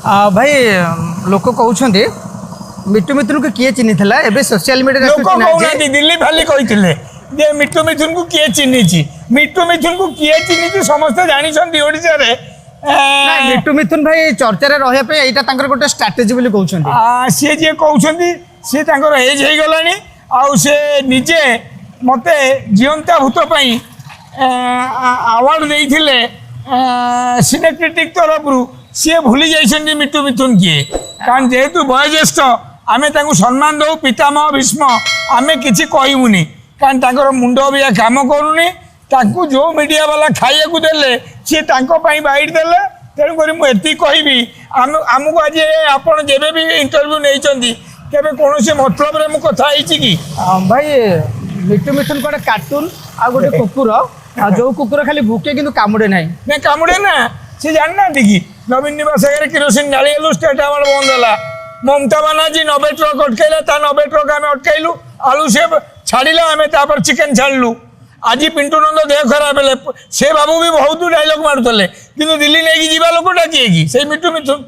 भाई लोक कहते मिट्टू मिथुन को किए चिन्ही था एबे सोशल मीडिया लोक कहना दिल्ली भाली कहते जे मिट्टू मिथुन को किए चिन्ही मिट्टू मिथुन को किए चिन्ही समस्त जानते ओडिशा रे मिट्टू मिथुन भाई चर्चा रहा यहाँ गोटे स्ट्राटेजी कहते सी जे कहते सी एज हो गलानी आउ से निजे मते जीवंता भूत अवार्ड देते सिनेक्रेटिक तरफ सी भूली जाइए मिट्टू मिथुन किए कारण जेहेतु वयोज्येष्ठ आमे तांको सम्मान दो पितामह भीष्म आमे किसी कहबूनी कारण तांकर मुंड भी काम करूनी तांको जो मीडिया वाला खाइया को देले सी तांको पई बाइट देले तेणुक मुझे कहबी आमको आज आपड़ जब भी इंटरव्यू नहीं केबे कौन से मतलब रे मु कथा कि भाई मिट्टू मिथुन गोटे कार्टून आ गोटे कुकुर जो कुकुर खाली भुके किंतु कामुड़े नहीं कामुड़े ना सी जानना कि नवीन निवास आगे किरोसिन ढाली स्टेट अवार्ड बंद है ममता बानार्जी 90 ट्रक अटकैला 90 ट्रक आम अटकैलु आलू से छाड़ा आम तापर चिकेन छाड़लु आज पिंटू नंद देह खराब है से बाबू भी बहुत डायलॉग मारुले कि दिल्ली नहीं जावा लोकटा किए कि से मिट्टू मिथुन